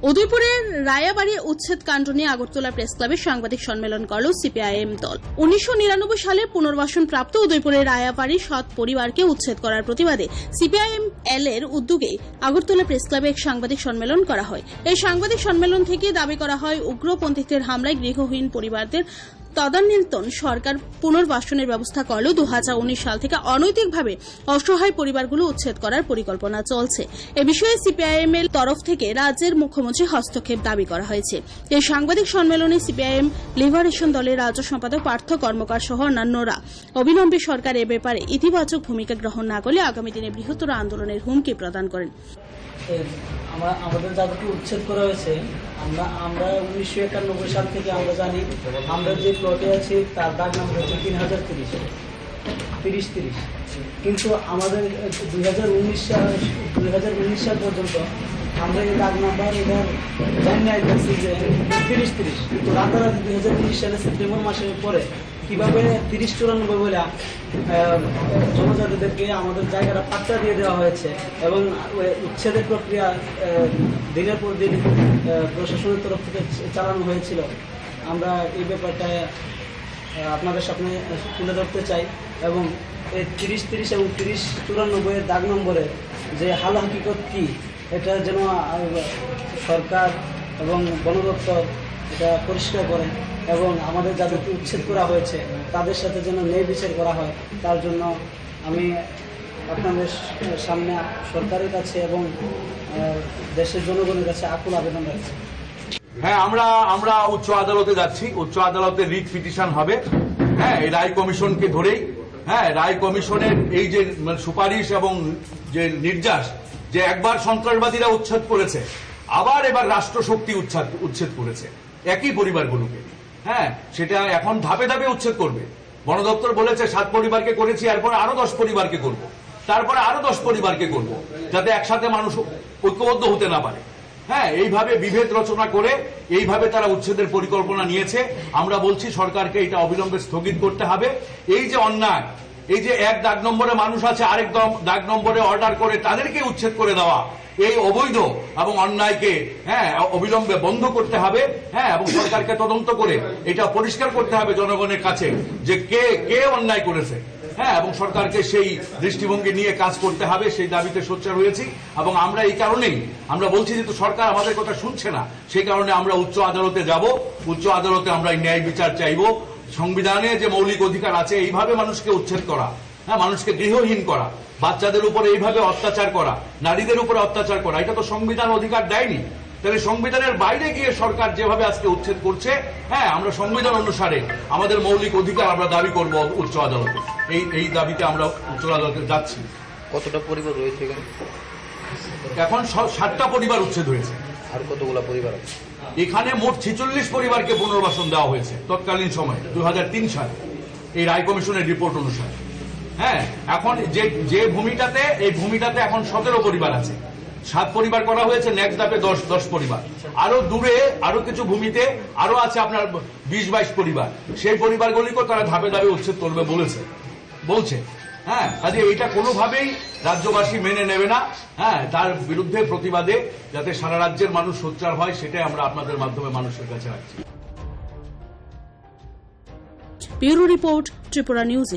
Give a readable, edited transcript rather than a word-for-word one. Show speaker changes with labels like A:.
A: উদয়পুরের রায়াবাড়ি উচ্ছেদ কাণ্ড নিয়ে আগরতলা প্রেস ক্লাবে সাংবাদিক সম্মেলন করল সিপিআইএম দল। 1999 সালে পুনর্বাসন প্রাপ্ত উদয়পুরের রায়াবাড়ি সৎ পরিবারকে উচ্ছেদ করার প্রতিবাদে সিপিআইএম এল এর উদ্যোগে আগরতলা প্রেস ক্লাবে এক সাংবাদিক সম্মেলন করা হয়। এই সাংবাদিক সম্মেলন থেকে দাবি করা হয়, উগ্রপন্থীদের হামলায় গৃহহীন পরিবারদের তদানীন্তন সরকার পুনর্বাসনের ব্যবস্থা করলেও 2019 সাল থেকে অনৈতিকভাবে অসহায় পরিবারগুলো উচ্ছেদ করার পরিকল্পনা চলছে। এ বিষয়ে সিপিআইএম এর তরফ থেকে রাজ্যের মুখ্যমন্ত্রী হস্তক্ষেপ দাবি করা হয়েছে। এই সাংবাদিক সম্মেলনে সিপিআইএম লিবারেশন দলের রাজ্য সম্পাদক পার্থ কর্মকার সহ অন্যান্যরা অবিলম্বে সরকার এ ব্যাপারে ইতিবাচক ভূমিকা গ্রহণ না করলে আগামী দিনে বৃহত্তর আন্দোলনের হুমকি প্রদান করেন।
B: আমাদের যাদেরকে উচ্ছেদ করা হয়েছে, আমরা 1991 সাল থেকে আমরা জানি, আমরা যে প্লটে আছি তার দাগ নাম্বার হচ্ছে 3030, কিন্তু আমাদের 2019 সাল পর্যন্ত আমরা এই দাগ নাম্বার এবার জানি না যে 3030, কিন্তু রাতারাতি 2019 সালের সেপ্টেম্বর মাসের পরে কিভাবে 3094 বলে জনজাতিদেরকে আমাদের জায়গাটা পাট্টা দিয়ে দেওয়া হয়েছে এবং উচ্ছেদের প্রক্রিয়া দিনের পর দিন প্রশাসনের তরফ থেকে চালানো হয়েছিল। আমরা এই ব্যাপারটা আপনাদের সামনে তুলে ধরতে চাই এবং এই 3030 এবং 3094 দাগ নম্বরে যে হাল হাকিকত কি, এটা যেন সরকার এবং বন দপ্তর এটা পরিষ্কার করে এবং আমাদের যাদেরকে উচ্ছেদ করা হয়েছে তাদের সাথে যেন ন্যায় বিচার করা হয়, তার জন্য আমি আপনাদের সামনে সরকারের কাছে এবং দেশের জনগণের কাছে আকুল আবেদন রাখছি।
C: হ্যাঁ, আমরা উচ্চ আদালতে যাচ্ছি। উচ্চ আদালতে রিট পিটিশন হবে। হ্যাঁ, এই রায় কমিশনকে ধরেই, হ্যাঁ, রায় কমিশনের এই যে সুপারিশ এবং যে নির্যাস, যে একবার সন্ত্রাসবাদীরা উচ্ছেদ করেছে, আবার এবার রাষ্ট্রশক্তি উচ্ছেদ করেছে একই পরিবারগুলোকে। হ্যাঁ, সেটা এখন ধাপে ধাপে উচ্ছেদ করবে। বন দপ্তর বলেছে 7 পরিবারকে করেছি, এরপরে আরো 10 পরিবারকে করব, তারপরে আরো 10 পরিবারকে করব, যাতে একসাথে মানুষ ঐক্যবদ্ধ হতে না পারে। হ্যাঁ, এইভাবে বিভেদ রচনা করে এইভাবে তারা উচ্ছেদের পরিকল্পনা নিয়েছে। আমরা বলছি সরকারকে এটা অবিলম্বে স্থগিত করতে হবে। এই যে অন্যায়, এই যে এক দাগ নম্বরে মানুষ আছে, আরেক দাগ নম্বরে অর্ডার করে তাদেরকে উচ্ছেদ করে দেওয়া, এই অবৈধ এবং অন্যায়কে হ্যাঁ অবিলম্বে বন্ধ করতে হবে। হ্যাঁ, এবং সরকারকে তদন্ত করে এটা পরিষ্কার করতে হবে জনগণের কাছে যে কে অন্যায় করেছে। হ্যাঁ, এবং সরকারকে সেই দৃষ্টিভঙ্গি নিয়ে কাজ করতে হবে, সেই দাবিতে সোচ্চার হয়েছি। এবং আমরা এই কারণেই আমরা বলছি যে সরকার আমাদের কথা শুনছে না, সেই কারণে আমরা উচ্চ আদালতে যাব। উচ্চ আদালতে আমরা ন্যায় বিচার চাইব। সংবিধানে যে মৌলিক অধিকার আছে, এইভাবে মানুষকে উচ্ছেদ করা, হ্যাঁ, মানুষকে গৃহহীন করা, বাচ্চাদের উপরে এইভাবে অত্যাচার করা, নারীদের উপরে অত্যাচার করা, এটা তো সংবিধান অধিকার দেয়নি। তাহলে সংবিধানের বাইরে গিয়ে সরকার যেভাবে আজকে উচ্ছেদ করছে, হ্যাঁ, আমরা সংবিধান অনুসারে আমাদের মৌলিক অধিকার আমরা দাবি করব উচ্চ আদালতে। এই দাবিতে আমরা উচ্চ আদালতে যাচ্ছি।
D: কতটা পরিবার রয়েছে এখানে?
C: এখন 7টা পরিবার উচ্ছেদ হয়েছে।
D: আর কতগুলো পরিবার আছে?
C: এখানে মোট 46 পরিবারকে পুনর্বাসন দেওয়া হয়েছে তৎকালীন সময়ে 2003 সালে এই রায় কমিশনের রিপোর্ট অনুসারে। হ্যাঁ, এখন যে ভূমিটাতে, এই ভূমিটাতে এখন 17 পরিবার আছে। 7 পরিবার করা হয়েছে, নেক্সট ধাপে 10 পরিবার। আরো দূরে আরো কিছু ভূমিতে আরো আছে আপনার 20-22 পরিবার। সেই পরিবারগুলিকেও তারা ধাপে ধাপে উচ্ছেদ করবে বলছে। হ্যাঁ, কাজে এটা কোনোভাবেই রাজ্যবাসী মেনে নেবে না। হ্যাঁ, তার বিরুদ্ধে প্রতিবাদে যাতে সারা রাজ্যের মানুষ সোচ্চার হয়, সেটাই আমরা আপনাদের মাধ্যমে মানুষের কাছে রাখছি।
A: Bureau report, Tripura news.